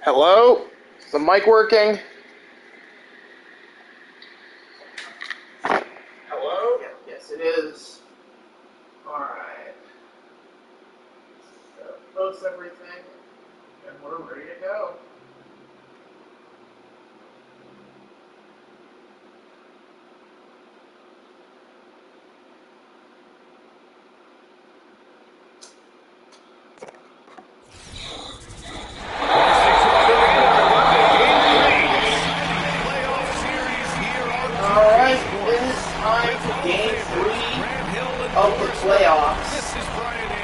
Hello? Is the mic working? Hello? Yes, it is. Alright. So, post everything, and we're ready to go.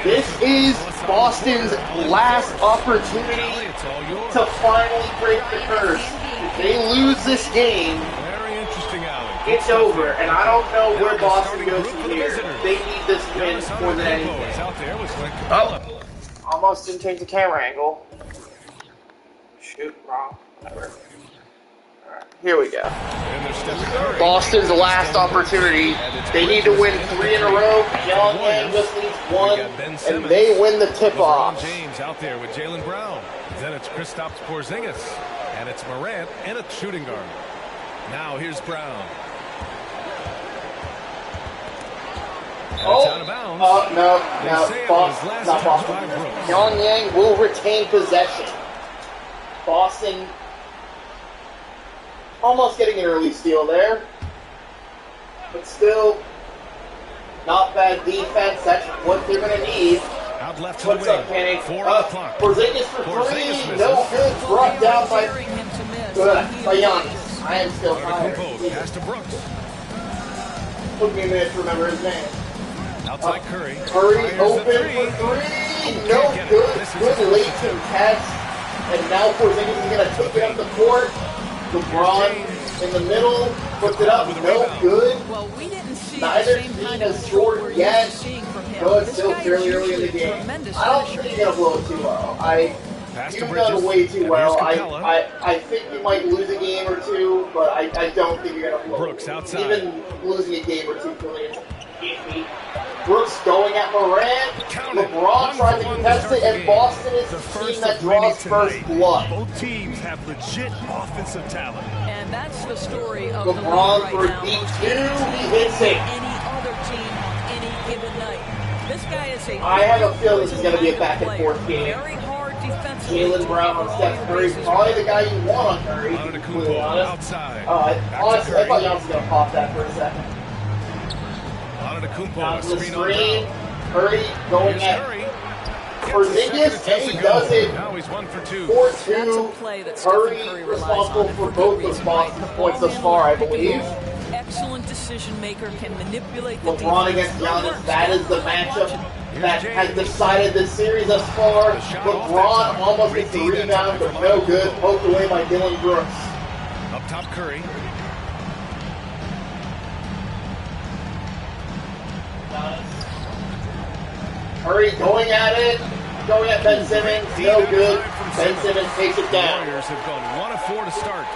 This is Boston's last opportunity to finally break the curse. If they lose this game, it's over. And I don't know where Boston goes from here. They need this win more than anything. Oh, almost didn't change the camera angle. Shoot, wrong. Whatever. Here we go. Boston's last opportunity. They need to win 3 in a row. Pyongyang just needs 1, and they win the tip-off. James out there with Jaylen Brown. Then it's Kristaps Porzingis, and it's Morant and a shooting guard. Now here's Brown. Oh, out of bounds. No, Boston, not Boston. Pyongyang will retain possession. Boston almost getting an early steal there. But still, not bad defense. That's what they're going to need. Out left to What's the up, Kenny? Porzingis for 3. No good. Brought down by Giannis. I am still tired. Pass to Brooks. Took me a minute to remember his name. Outside Curry. Curry open for 3. No good. Good late contest. And now Porzingis is going to take it up the court. LeBron in the middle, puts it up, no good. Well, we didn't see Neither team has scored yet, though it's still fairly early in the game. I don't think you're going to blow it too well. You've done way too well. I think you might lose a game or two, but I don't think you're going to blow Brooks it. outside. Even losing a game or two, really. Brooks going at Morant. LeBron tries to contest it, and Boston is the team that draws first blood. Both teams have legit offensive talent. And that's the story of LeBron the for right deep now. 2, he hits it. Any other team on any given night. This guy is a I have a feeling this is going to be a back and forth game. Very hard defensively. Jaylen Brown on Steph Curry, probably the guy you want on Curry, to be completely honest. Outside. Honestly, I thought Giannis was going to pop that for a second. Down to the screen. Curry going at Porzingis, and he does it. Now he's 1 for 2. 4-2. Curry responsible for both those Boston points thus far, I believe. Excellent decision maker, can manipulate the LeBron against Giannis, that is the matchup that has decided this series thus far. LeBron almost gets the rebound, but no good. Poked away by Dylan Brooks. Up top, Curry. Curry going at it, going at Ben Simmons, no good. Ben Simmons takes it down. Warriors have gone 1 of 4 to start.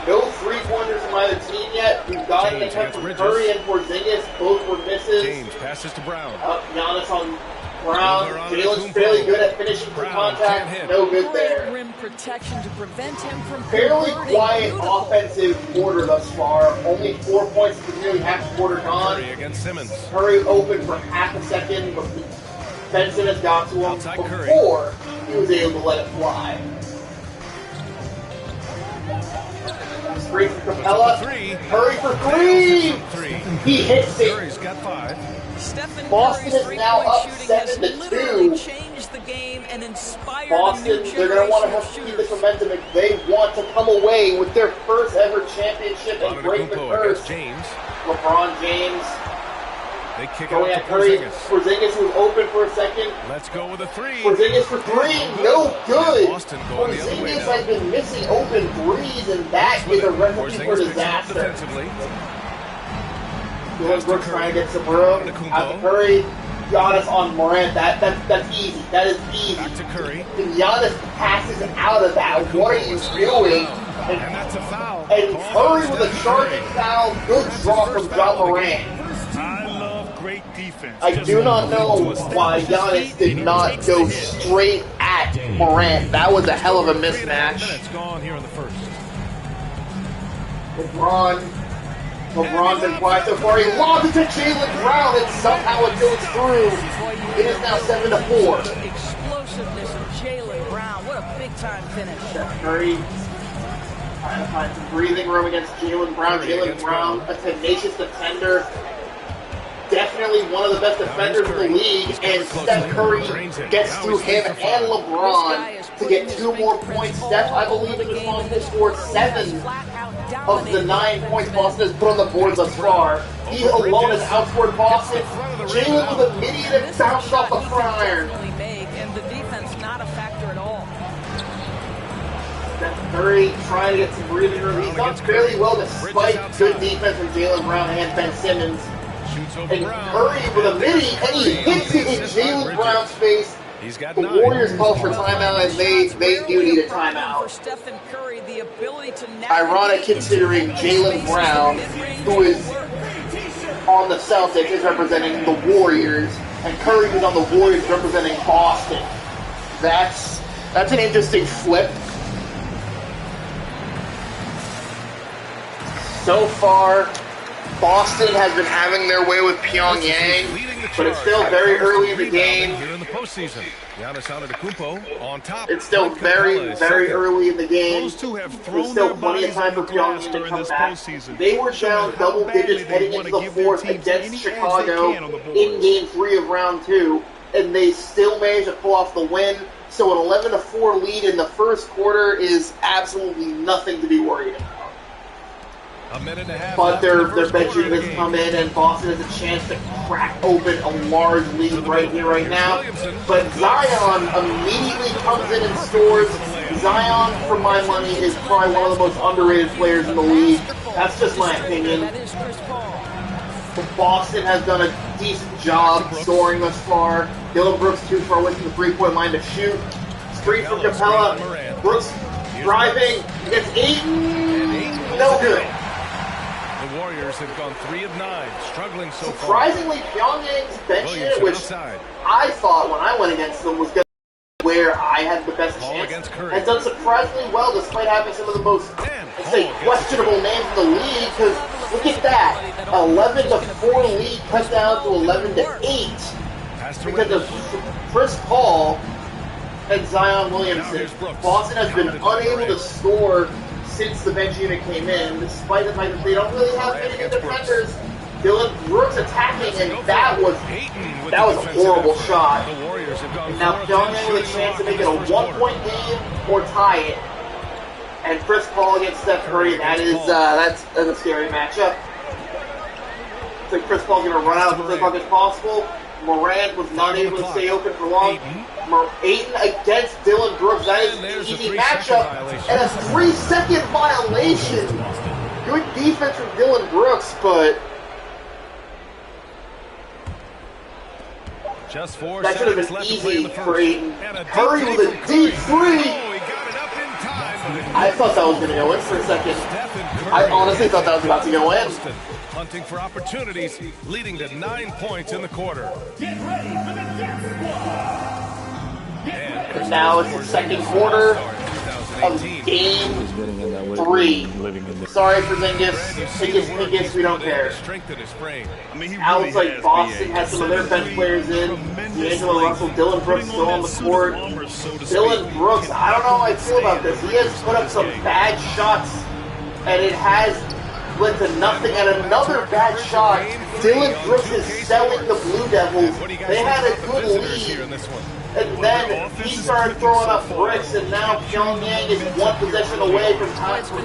No 3-pointers from either team yet. We've got an attempt from Curry and Porzingis. Both were misses. James passes to Brown. Giannis on Brown. Jalen's fairly good at finishing through contact. No good there. Rim protection to prevent him from Fairly quiet offensive quarter thus far. Only 4 points with nearly half the quarter gone. Curry against Simmons. Curry open for half a second, but Ben Simmons got to him Outside before he was able to let it fly. Straight for Capella. Curry for 3. He hits it. Curry's got 5. Boston is now up 7-2. Boston, they're going to want to have to keep this momentum if they want to come away with their first ever championship and break the curse. LeBron James. They kick going it at to Curry. Porzingis. Porzingis was open for a second. Let's go with a 3. Porzingis for 3. No good. Boston going the other way Porzingis now. has been missing open threes, and that is a recipe for disaster. Dylan Brooks trying to get some room. Out to Curry. Giannis on Morant. That's easy. That is easy. Back to Curry. And Giannis passes out of that. What are you doing? And that's a foul. And Curry with a charging foul. Good draw from John Morant. I love great defense. I do not know why Giannis did not go straight at Morant. That was a hell of a mismatch. Minutes gone here in the first. LeBron's been quiet so far. He lobs it to Jaylen Brown, and somehow it goes through. It is now 7-4. Explosiveness of Jaylen Brown. What a big-time finish. Steph Curry trying to find some breathing room against Jaylen Brown. Jaylen Brown, a tenacious defender. Definitely one of the best defenders in the league, and Steph Curry gets through him and LeBron to get 2 more points. Steph, I believe, is responsible for 7 of the 9 points Boston has put on the board thus far. He alone has outscored Boston. Jaylen with a midi that bounced off the front iron. And the defense not a factor at all. Steph Curry trying to get some breathing room. He's done fairly well despite good defense from Jaylen Brown and Ben Simmons. And Curry with a midi, and he hits it in Jaylen Brown's face. The Warriors call for timeout, and they do need a timeout. Ironic considering Jaylen Brown, who is on the Celtics, is representing the Warriors, and Curry, who's on the Warriors, representing Boston. That's an interesting flip. So far, Boston has been having their way with Pyongyang, but it's still very early in the game. It's still very, very early in the game. There's still plenty of time for Pyongyang to come back. They were down double digits heading into the fourth against Chicago in Game 3 of Round 2, and they still managed to pull off the win. So an 11-4 lead in the first quarter is absolutely nothing to be worried about. But their bench unit has come in, and Boston has a chance to crack open a large lead right here, right now. But Zion immediately comes in and scores. Zion, for my money, is probably one of the most underrated players in the league. That's just my opinion. Boston has done a decent job scoring thus far. Dillon Brooks too far away from the 3-point line to shoot. Screen from Capella. Brooks driving. Gets Ayton. No good. The Warriors have gone 3 of 9, struggling so far. Surprisingly, Pyongyang's bench unit, which I thought when I went against them was going to be where I had the best chance, has done surprisingly well despite having some of the most, I'd say, questionable names in the league. Because look at that, 11-4 lead cut down to 11-8 because of Chris Paul and Zion Williamson. Boston has been unable to score since the bench unit came in, despite the fact that they don't really have many good defenders. Dillon Brooks attacking, and that was a horrible shot. And now Pyongyang with a chance to make it a 1-point game or tie it. And Chris Paul against Steph Curry, that's a scary matchup. I think Chris Paul's going to run out as much as possible. Morant was not able to stay open for long. Ayton against Dillon Brooks. That is an easy matchup. And a 3-second violation. Good defense from Dillon Brooks, but that should have been easy for Ayton. Curry with a deep 3. I thought that was going to go in for a second. I honestly thought that was about to go in. Hunting for opportunities, leading to 9 points in the quarter. And now it's the second quarter of Game 3. Sorry for Zingis, we don't care. Alex, like Boston has some of their bench players in. D'Angelo Russell, Dillon Brooks still on the court. Dillon Brooks, I don't know how I feel about this. He has put up some bad shots, and it has led to nothing. And another bad shot. Dillon Brooks is selling the Blue Devils. They had a good lead, and then he started throwing up bricks, and now Pyongyang is one possession away from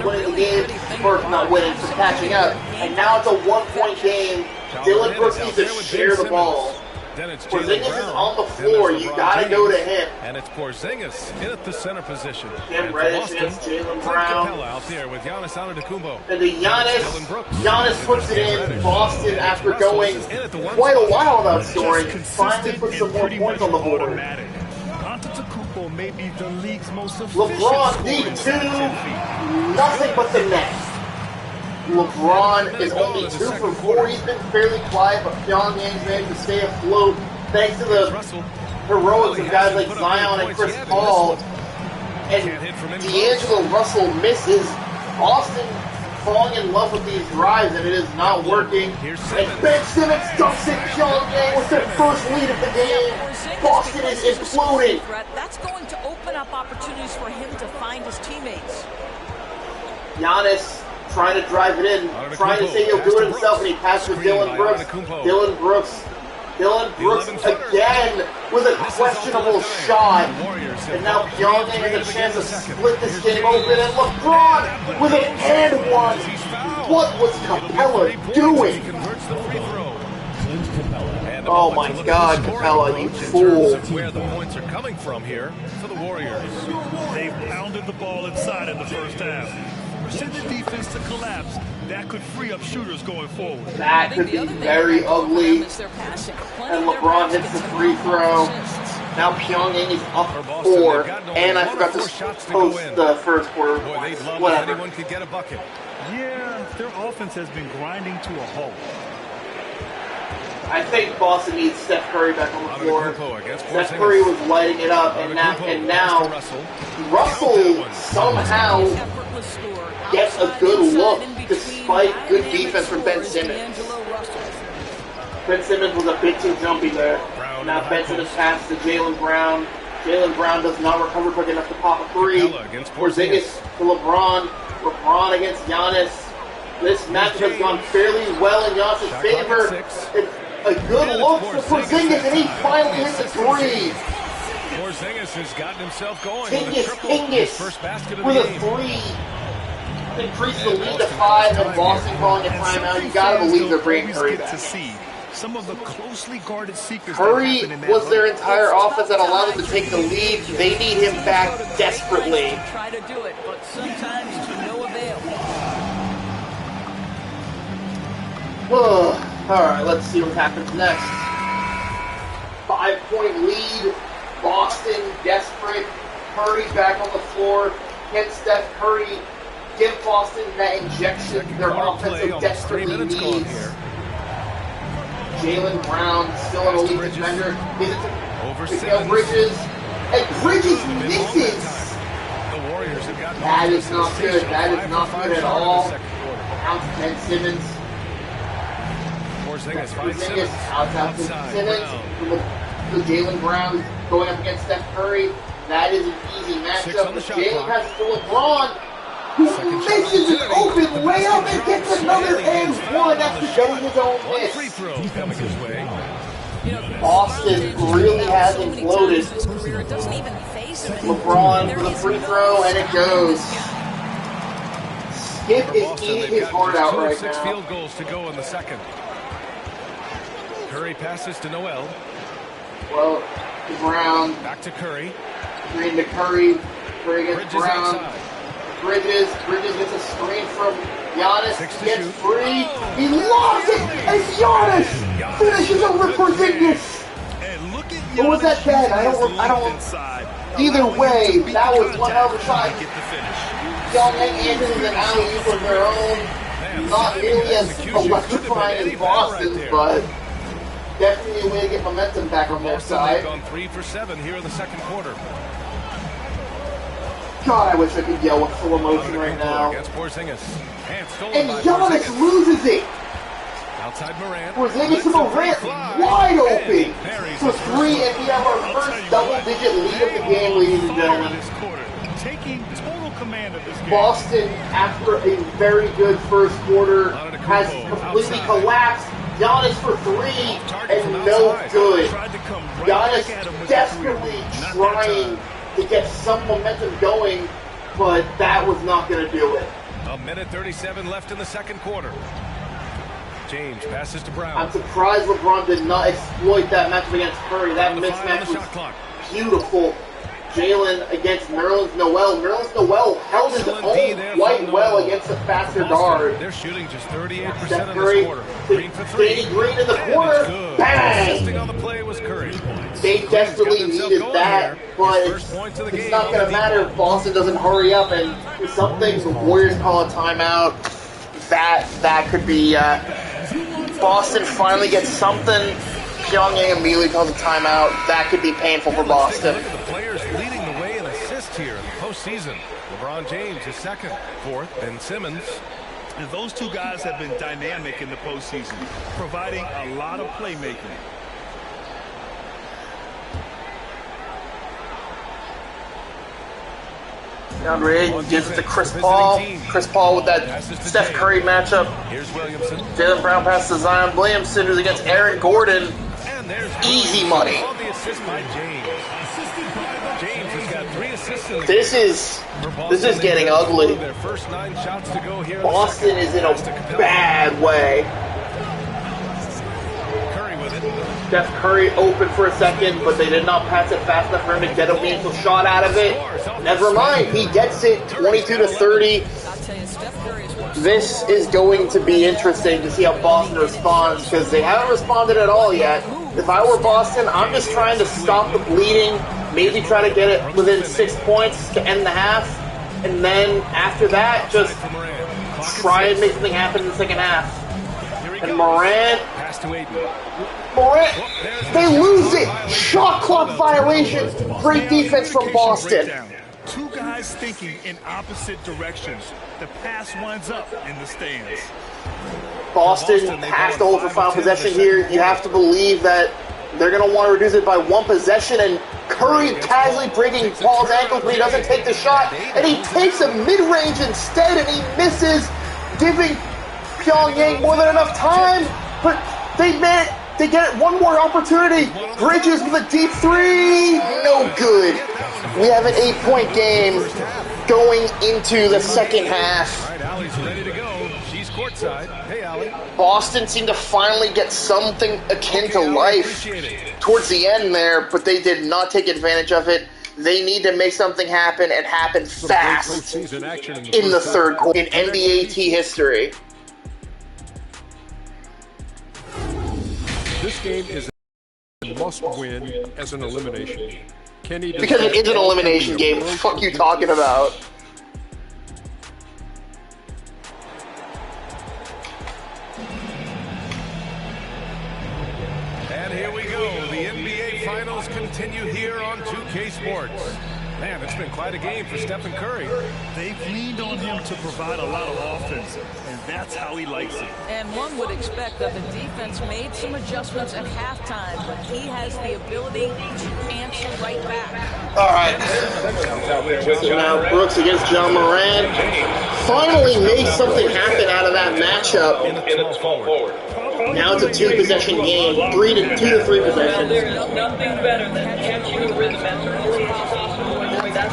winning the game, or not winning, from catching up. And now it's a 1-point game. Dillon Brooks needs to share the ball. Porzingis is on the floor. You gotta go to him. And it's Porzingis in at the center position. Cam Reddish against Jaylen Brown. Out there with Giannis Antetokounmpo. And the Giannis puts it in. Boston, after going quite a while without scoring, finally puts some more points on the board. Antetokounmpo may be the league's most LeBron deep 2, nothing but the net. LeBron is only 2 for 4. He's been fairly quiet, but Pyongyang's managed to stay afloat thanks to the heroics of guys like Zion and Chris Paul, and D'Angelo Russell misses. Boston falling in love with these drives, and it is not working. And Ben Simmons dumps it. Pyongyang with their first lead of the game. Boston is imploding. That's going to open up opportunities for him to find his teammates. Giannis trying to drive it in, trying to say he'll do it himself, and he passes to Dylan Brooks. Dylan Brooks again with a questionable shot. And now Pyongyang has a chance to split this game open. And LeBron with an and one. What was Capella doing? Oh my God, Capella, you fool. Where the points are coming from here for the Warriors. They've pounded the ball inside in the first half. Send the defense to collapse. That could free up shooters going forward. That could be very ugly. And LeBron hits the free throw. Now Pyongyang is up 4. And I forgot to post the first quarter. Whatever. Anyone could get a bucket. Yeah, their offense has been grinding to a halt. I think Boston needs Steph Curry back on the floor. Steph Curry was lighting it up, and now Russell somehow gets a good look despite good defense from Ben Simmons. Ben Simmons was a bit too jumpy there. Now Ben Simmons passes to Jaylen Brown. Jaylen Brown does not recover quick enough to pop a three. Porzingis to LeBron. LeBron against Giannis. This matchup has gone fairly well in Giannis' favor. It's a good look for Porzingis, and he finally hits a three. Porzingis has gotten himself going. Hingis with a three. Increase the lead to 5, and Boston calling a timeout. You gotta believe they're bringing Curry back. Some of the closely guarded secrets. Curry was their entire offense that allowed them to take the lead. They need him back desperately. Try to do it, but sometimes to no avail. Alright, let's see what happens next. 5-point lead. Boston desperate. Curry back on the floor. Can Steph Curry give Boston that injection their offense so desperately needs? Jaylen Brown, still an elite defender. Gives it to Mikal Bridges. And Bridges misses! That is not good. That is not good at all. Out to Ben Simmons. Porzingis out to Simmons. To Jaylen Brown going up against Steph Curry. That is an easy matchup. Jaylen passes to LeBron, who misses an open layup and gets another and one after getting his own miss. Boston really has imploded. LeBron for the free throw, and it goes. Skip is eating his heart out right now. 6 field goals to go in the second. Curry passes to Noel. Well, to Brown. Back to Curry. Screen to Curry. Curry gets Bridges Brown. outside. Bridges gets a screen from Giannis. Gets free. He lost it, and Giannis finishes over Porzingis. Or was that bad? I don't. Either way, that was one hell of a shot. Pyongyang answers an alley-oop of their own. Not nearly as electrifying as Boston's, but definitely a way to get momentum back on their side. Gone 3 for 7 here in the second quarter. God, I wish I could yell with full emotion right now. Against Porzingis. And Giannis loses it. Outside Morant. Porzingis to Morant, wide open for 3, and we have our first double-digit lead of the game, ladies and gentlemen. Taking total command of this game. Boston, after a very good first quarter, has completely collapsed. Giannis for 3, and no good. Giannis desperately trying to get some momentum going, but that was not going to do it. A minute 37 left in the second quarter. James passes to Brown. I'm surprised LeBron did not exploit that matchup against Curry. That mismatch was beautiful. Jaylen against Nerlens Noel. Nerlens Noel held his own quite well against a faster guard. They're shooting just 38% Steph in Curry, this quarter. Green for 3. Danny Green in the corner. Bang! Assisting on the play was Curry. They desperately needed that, but it's not going to matter if Boston doesn't hurry up. And some things the Warriors call a timeout. That could be Boston finally gets something Pyongyang immediately calls a timeout. That could be painful for Boston. Look at the players leading the way in assists here in the postseason. LeBron James is second, fourth, Ben Simmons. And those two guys have been dynamic in the postseason, providing a lot of playmaking. DeAndre gives it to Chris Paul. Chris Paul with that Steph Curry matchup. Here's Williamson. Jaylen Brown passes to Zion Williamson, who's against Aaron Gordon. And there's Easy money. All the assists by James. James has got 3 assists in the This is getting ugly. Their first 9 shots to go here. Boston is in a bad way. Curry with it. Steph Curry open for a second, but they did not pass it fast enough for him to get a meaningful shot out of it. Never mind, he gets it 22-30. This is going to be interesting to see how Boston responds, because they haven't responded at all yet. If I were Boston, I'm just trying to stop the bleeding, maybe try to get it within 6 points to end the half, and then after that, just try and make something happen in the second half. And Morant, they lose it! Shot clock violation! Great defense from Boston. Two guys thinking in opposite directions. The pass winds up in the stands. Boston has to hold for final possession here. You have to believe that they're going to want to reduce it by 1 possession, and Curry casually breaking Paul's ankles, but he doesn't take the shot, and he takes a mid-range instead, and he misses, giving Pyongyang more than enough time, but they get it one more opportunity. Bridges with a deep 3, no good. We have an 8-point game going into the second half. All right, Allie's ready to go. She's courtside. Hey, Allie. Boston seemed to finally get something akin to life towards the end there, but they did not take advantage of it. They need to make something happen and happen fast in the third quarter in NBAT history. This game is a must-win as an elimination. Because it is an elimination game. What the fuck are you talking about? And here we go. The NBA Finals continue here on 2K Sports. Man, it's been quite a game for Stephen Curry. They've leaned on him to provide a lot of offense, and that's how he likes it. And one would expect that the defense made some adjustments at halftime, but he has the ability to answer right back. All right. So now Brooks against John Morant. Finally made something happen out of that matchup. Now it's a 2-possession game, 2 to 3 possessions. There's nothing better than catching a rhythm as early as possible.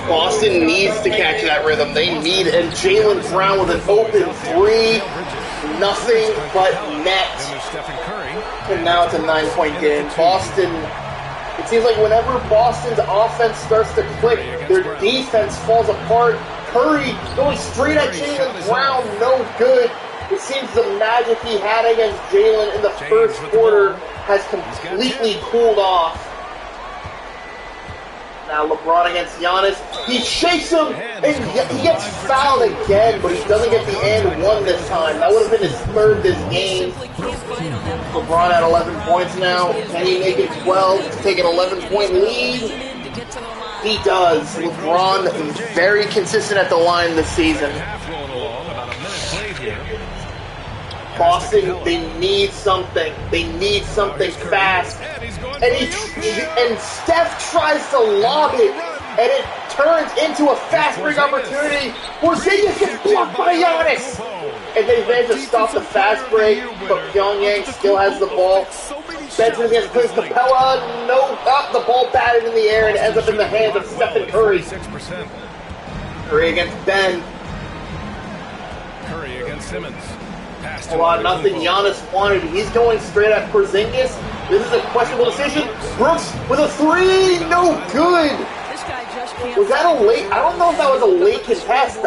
Boston needs to catch that rhythm. They need, and Jaylen Brown with an open 3, nothing but net. And now it's a 9-point game. Boston, it seems like whenever Boston's offense starts to click, their defense falls apart. Curry going straight at Jaylen Brown, no good. It seems the magic he had against Jaylen in the first quarter has completely cooled off. Now LeBron against Giannis. He shakes him, and he gets fouled again, but he doesn't get the and one this time. That would have been his third this game. LeBron at 11 points now. Can he make it 12 to take an 11-point lead? He does. LeBron very consistent at the line this season. Boston, they need something. They need something fast. And Steph tries to lob it, and it turns into a fast break opportunity. Porzingis gets blocked by Giannis. And they manage to stop the fast break, but Pyongyang still has the ball. Benson against Prince Capella. No, the ball batted in the air and ends up in the hands of Stephen Curry. Curry against Ben. Curry against Simmons. A lot of nothing Giannis wanted. He's going straight at Porzingis. This is a questionable decision. Brooks with a 3, no good. Was that a late? I don't know if that was a late contest.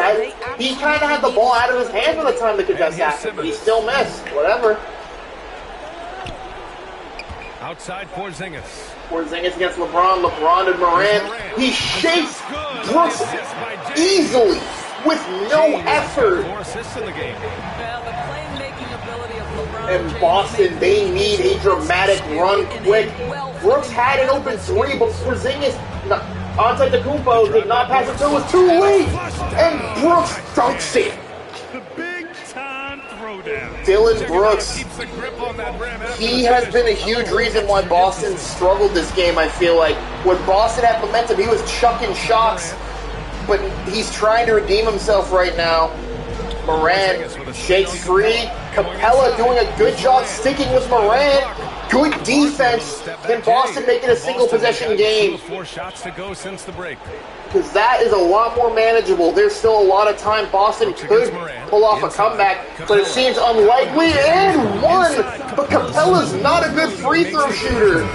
He kind of had the ball out of his hand by the time the contest happened, but he still missed. Whatever. Outside Porzingis. Porzingis against LeBron. LeBron and Morant. He shakes Brooks easily. with no effort. 4 assists in the game. Now, the playmaking ability of LeBron And James Boston, they need a dramatic run quick. Brooks had an open three, but Porzingis, Antetokounmpo did not pass it until it was too late. And Brooks dunks it. The big-time throwdown. Dylan Brooks, Keeps the grip on that rim after he the has finish. been a huge reason why Boston struggled this game, I feel like. When Boston had momentum, he was chucking shots, but he's trying to redeem himself right now. Morant shakes free. Capella doing a good job sticking with Morant. Good defense. Can Boston make it a single possession game? 4 shots to go since the break. Because that is a lot more manageable. There's still a lot of time. Boston could pull off a comeback, but it seems unlikely. And one! But Capella's not a good free throw shooter.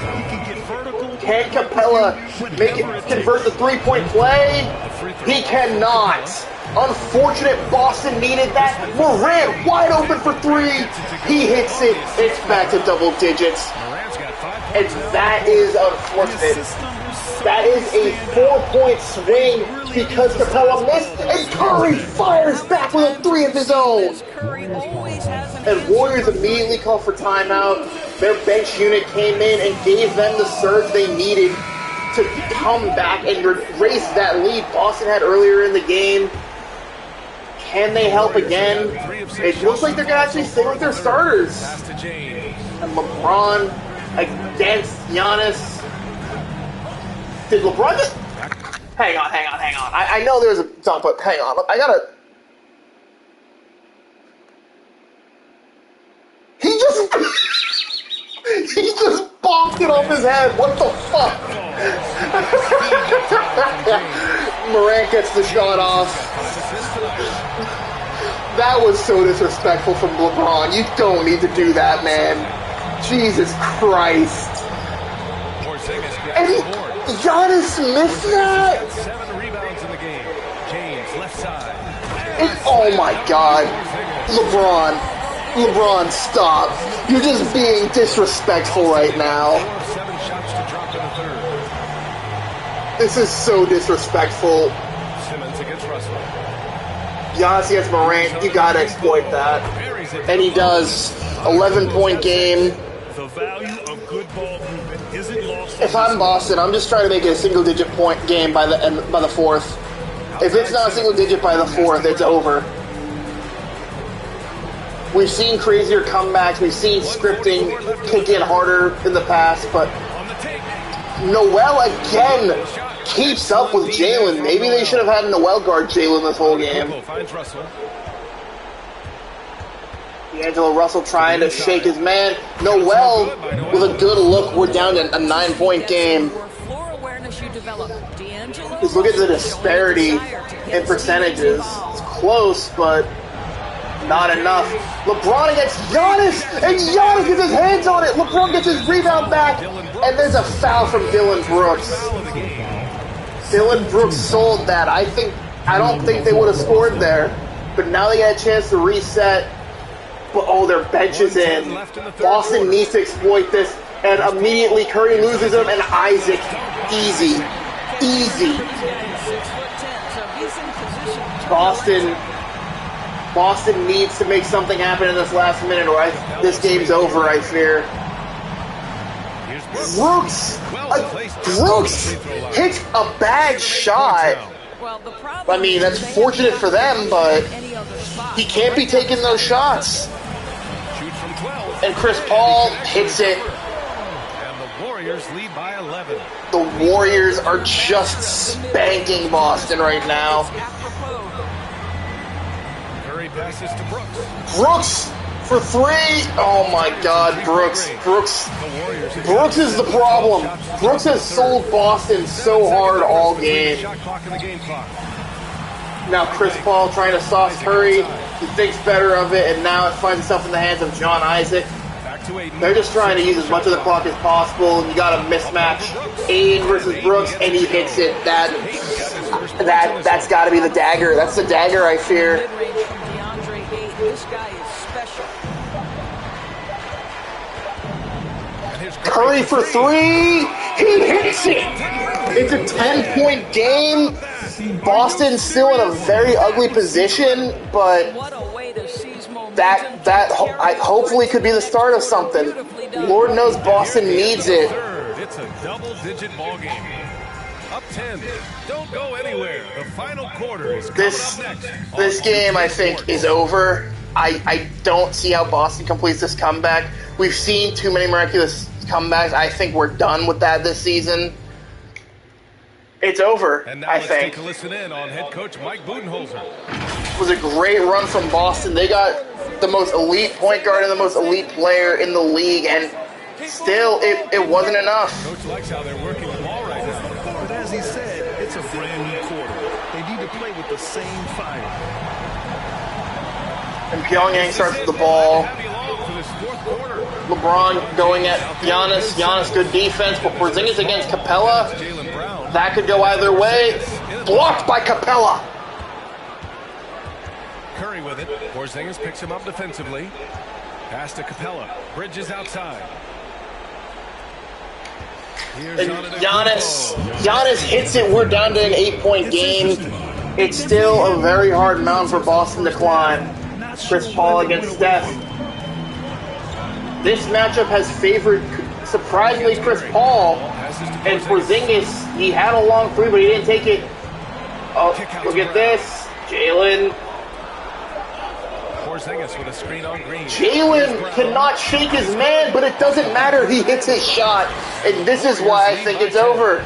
Can Capella convert the three-point play? He cannot. Unfortunate, Boston needed that. Morant wide open for 3. He hits it. It's back to double digits. And that is unfortunate. That is a 4-point swing because Capella missed, and Curry fires back with a 3 of his own. And Warriors immediately call for timeout. Their bench unit came in and gave them the surge they needed to come back and raise that lead Boston had earlier in the game. Can they help again? It looks like they're going to actually stay with their starters. And LeBron against Giannis. Did LeBron just... Hang on. I know there's a dunk, but hang on. I gotta... He just bonked it off his head. What the fuck? Morant gets the shot off. That was so disrespectful from LeBron. You don't need to do that, man. Jesus Christ. And Giannis missed that? 7 rebounds in the game. James, left side. Oh my God. LeBron, stop. You're just being disrespectful right now. 7 shots to drop in the third. This is so disrespectful. Simmons against Russell. Giannis against Morant, you gotta exploit that. And he does. 11-point game. The value of good ball movement isn't lost. If I'm Boston, I'm just trying to make it a single-digit point game by the fourth. If it's not a single-digit by the fourth, it's over. We've seen crazier comebacks. We've seen scripting kick in harder in the past, but Noel again keeps up with Jalen. Maybe they should have had Noel guard Jalen this whole game. D'Angelo Russell trying to shake his man. Noel with a good look. We're down to a 9-point game. Just look at the disparity in percentages. It's close, but not enough. LeBron against Giannis, and Giannis gets his hands on it. LeBron gets his rebound back, and there's a foul from Dylan Brooks. Dylan Brooks sold that. I don't think they would have scored there, but now they got a chance to reset. But oh, their bench is in. Boston needs to exploit this, and immediately Curry loses him, and Isaac, easy. Boston needs to make something happen in this last minute, or this game's over, I fear. Brooks hits a bad shot. I mean, that's fortunate for them, but he can't be taking those shots. And Chris Paul hits it. And the Warriors lead by 11. The Warriors are just spanking Boston right now. Curry passes to Brooks. Brooks for 3. Oh my God, Brooks is the problem. Brooks has sold Boston so hard all game. Shot clock in the game clock. Now Chris Paul trying to sauce Curry. He thinks better of it, and now it finds itself in the hands of John Isaac. They're just trying to use as much of the clock as possible. You got a mismatch, Aiden versus Brooks, and he hits it. That's got to be the dagger. That's the dagger I fear. This guy is special. Curry for 3. He hits it. It's a 10-point game. Boston's still in a very ugly position, but What a way to seize momentum. that hopefully could be the start of something. Lord knows Boston needs it. It's a double-digit ball game. Up 10. Don't go anywhere. The final quarter is coming up next. This game, I think, is over. I don't see how Boston completes this comeback. We've seen too many miraculous comebacks. I think we're done with that this season. It's over, And now I let's think. take a listen in on head coach Mike Budenholzer. It was a great run from Boston. They got the most elite point guard and the most elite player in the league, and still, it wasn't enough. Coach likes how they're working the ball right now. But as he said, it's a brand new quarter. They need to play with the same fire. And Pyongyang starts with the ball. Have you along for this fourth quarter. LeBron going at Giannis. Giannis, good defense, but Porzingis against Capella. Jaylen Brown. That could go either way. Blocked by Capella. Curry with it. Porzingis picks him up defensively. Pass to Capella. Bridges outside. Here's And Giannis. Giannis hits it. We're down to an 8-point game. It's still a very hard mountain for Boston to climb. Chris Paul against Steph. This matchup has favored, surprisingly, Chris Paul. And Porzingis, he had a long three, but he didn't take it. Oh, look at this. Jalen. Porzingis with a screen on Green. Jalen cannot shake his man, but it doesn't matter. He hits his shot. And this is why I think it's over.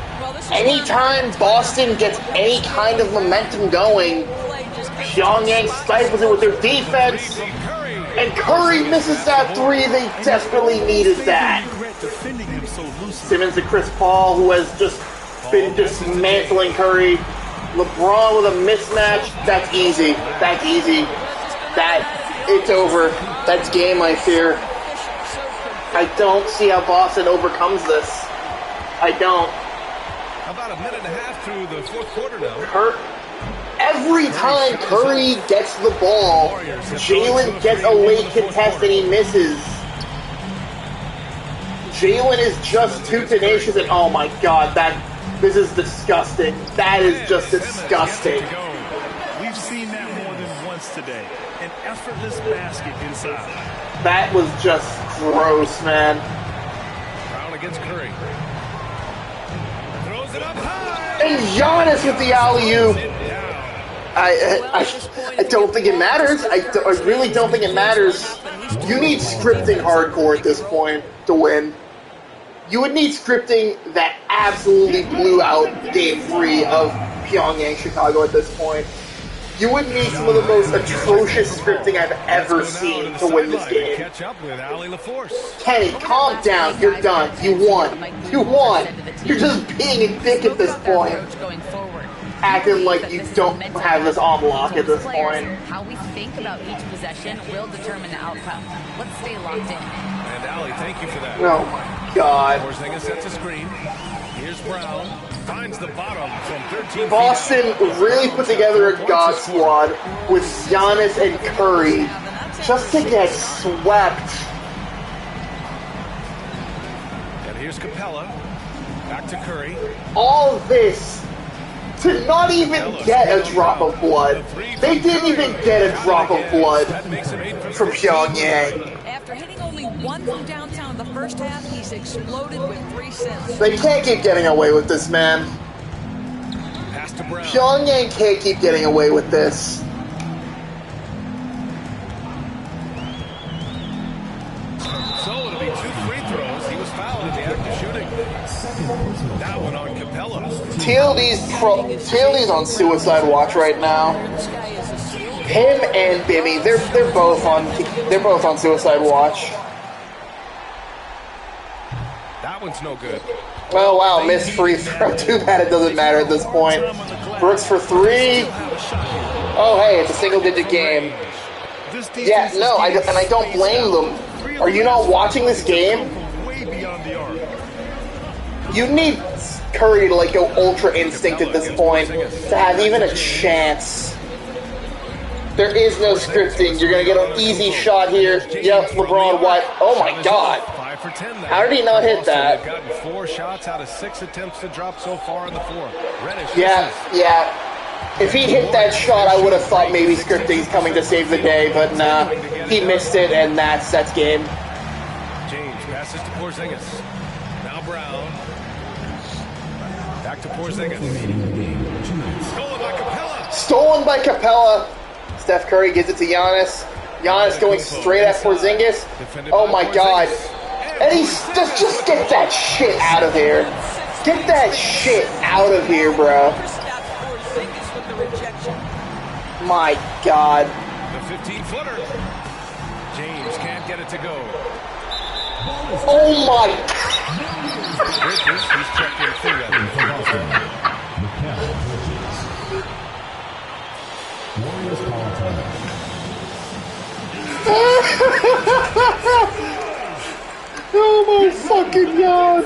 Anytime Boston gets any kind of momentum going, Pyongyang stifles it with their defense. And Curry misses that three. They desperately needed that. Simmons to Chris Paul, who has just been dismantling Curry. LeBron with a mismatch. That's easy. That's easy. It's over. That's game, I fear. I don't see how Boston overcomes this. I don't. About a minute and a half through the fourth quarter now. Every time Curry gets the ball, Jalen gets a late contest and he misses. Jalen is just too tenacious, and oh my god, this is disgusting. That is just disgusting. We've seen that more than once today. An effortless basket inside. That was just gross, man. Brown against Curry. Throws it up high. And Giannis with the alley-oop. I don't think it matters. I really don't think it matters. You need scripting hardcore at this point to win. You would need scripting that absolutely blew out Game 3 of Pyongyang, Chicago at this point. You would need some of the most atrocious scripting I've ever seen to win this game. Catch up with Ali LaForce. Kenny, calm down. You're done. You won. You won. You're just being a dick at this point. Acting like you don't have this on lock at this point. How we think about each possession will determine the outcome. Let's stay locked in. And Ali, thank you for that. Oh my god. Porzingis sets a screen. Here's Brown. Finds the bottom from 13 Boston really put together a god squad with Giannis and Curry just to get swept. And here's Capella. Back to Curry. All this to not even get a drop of blood. They didn't even get a drop of blood from Pyongyang. After hitting only one from downtown in the first half, he's exploded with 3 since. They can't keep getting away with this, man. Pass to Brown. Pyongyang can't keep getting away with this. So it'll be 2 free throws. He was fouled in the act of shooting. That one on Capella. TLD's on suicide watch right now. Him and Bimmy, they're both on suicide watch. That one's no good. Oh wow, missed free throw. Too bad it doesn't matter at this point. Brooks for 3. Oh hey, it's a single-digit game. Yeah, no, and I don't blame them. Are you not watching this game? You need Curry to go ultra instinct at this point to have even a chance. There is no scripting. You're gonna get an easy shot here. Yep, LeBron White. Oh my god. 5 for 10 there. How did he not hit that? They've gotten 4 shots out of 6 attempts to drop so far in the fourth. Reddish. Yeah. If he hit that shot, I would have thought maybe scripting's coming to save the day, but nah, he missed it, and that's game. James passes to Porzingis. Now Brown. Back to Porzingis. Stolen by Capella. Stolen by Capella. Steph Curry gives it to Giannis. Giannis going straight at Porzingis. Oh my God. And he's just get that shit out of here. Get that shit out of here, bro. My God. The 15-footer. James can't get it to go. Oh my. Bridges, he's checked in through that. Oh my fucking God.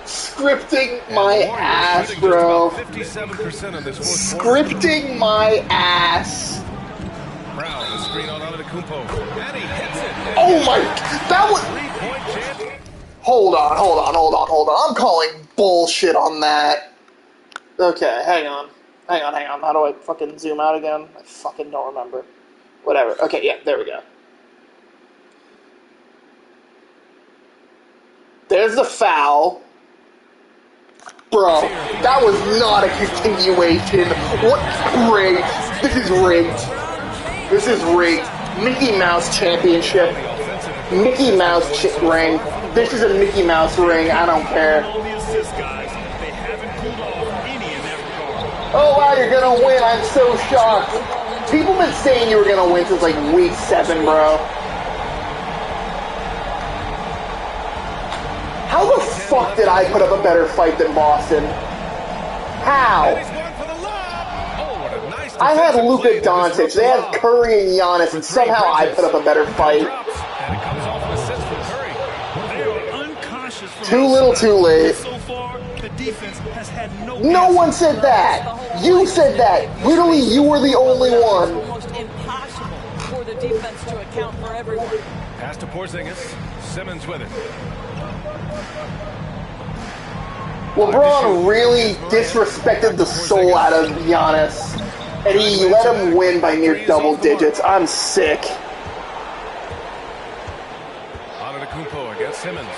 Scripting my ass, bro. 57% of this fourth quarter. Scripting my ass. Brown, the screen on Antetokounmpo. And he hits it. Oh my, that was... Three-point champion. Hold on. I'm calling bullshit on that. Okay, hang on. How do I fucking zoom out again? I fucking don't remember. Whatever. Okay, yeah, there we go. There's the foul. Bro, that was not a continuation. What? Rigged. This is rigged. Mickey Mouse Championship. Mickey Mouse ring. This is a Mickey Mouse ring. I don't care. Oh wow, you're gonna win. I'm so shocked. People have been saying you were gonna win since like week 7, bro. How the fuck did I put up a better fight than Boston? How? I had Luka Doncic, they had Curry and Giannis, and somehow I put up a better fight. Too little, too late. No one said that. You said that. Literally, you were the only one. Almost impossible for the defense to account for everyone. Pass to Porzingis. Simmons with it. LeBron really disrespected the soul out of Giannis, and he let him win by near double digits. I'm sick. Antetokounmpo against Simmons.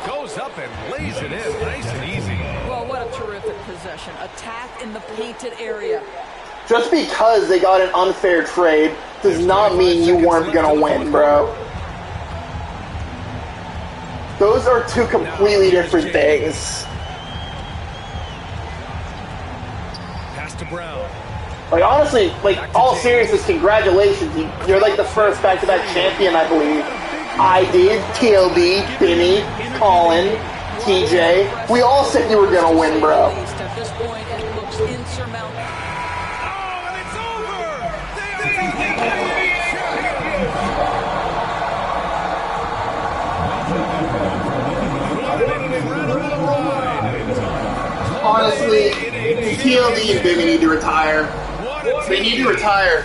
Goes up and lays it in, nice and easy. Well, what a terrific possession. Attack in the painted area. Just because they got an unfair trade does not mean you weren't gonna win, bro. Those are two completely different things. Pass to Brown. Like, honestly, like, all seriousness, congratulations. You're like the first back-to-back champion, I believe. I did, TLD, Benny, Colin, TJ. We all said you were gonna win, bro. At this point, it looks insurmountable. Oh, and it's over! They are Honestly, TLD and Bibby need to retire. They need to retire.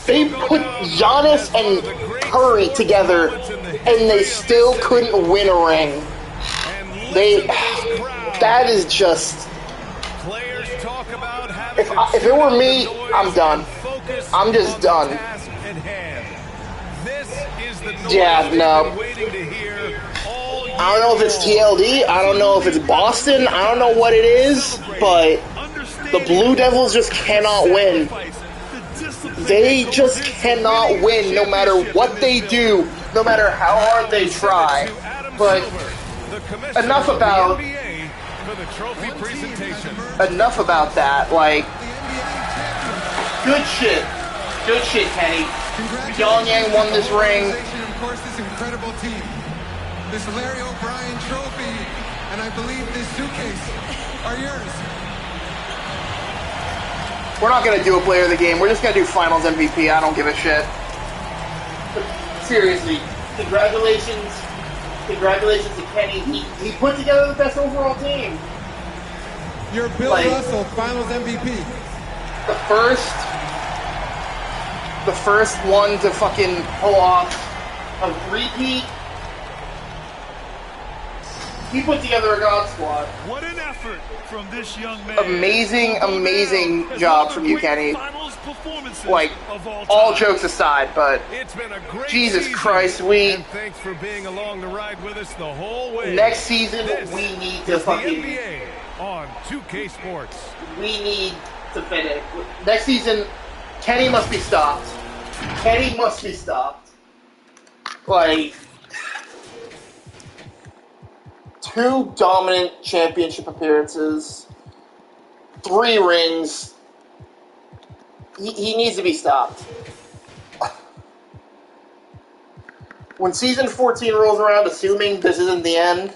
They put Giannis and Curry together, and they still couldn't win a ring. That is just... If it were me, I'm done. I'm just done. Yeah, no. I don't know if it's TLD, I don't know if it's Boston, I don't know what it is, but the Blue Devils just cannot win. They just cannot win no matter what they do, no matter how hard they try. But enough about that. Like, good shit, Kenny. Pyongyang won this ring. Of course, this incredible team. This Larry O'Brien trophy, and I believe this suitcase are yours. We're not going to do a player of the game. We're just going to do finals MVP. I don't give a shit. But seriously, congratulations to Kenny. He put together the best overall team. You're Bill Russell, finals MVP. The first one to fucking pull off a repeat He put together a God squad. What an effort from this young man. Amazing job from you, Kenny. Like, all jokes aside, but It's been a great Jesus season. Christ, And thanks for being along the ride with us the whole way. next season This we need to is the fucking NBA on 2K Sports. we need to finish. Next season, Kenny must be stopped. Kenny must be stopped. Like, 2 dominant championship appearances, 3 rings. He needs to be stopped. When season 14 rolls around, assuming this isn't the end,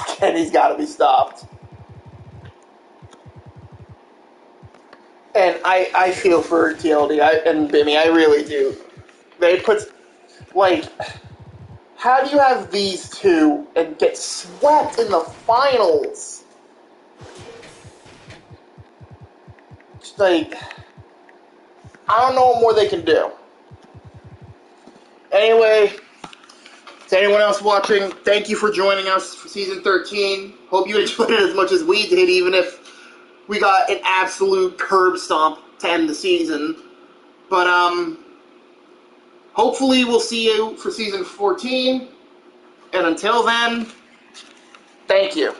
Kenny's got to be stopped. And I feel for TLD and Bimmy, I really do. They put, like, how do you have these two and get swept in the finals? Just like, I don't know what more they can do. Anyway, to anyone else watching, thank you for joining us for season 13. Hope you enjoyed it as much as we did, even if we got an absolute curb stomp to end the season. But hopefully we'll see you for season 14. And until then, thank you.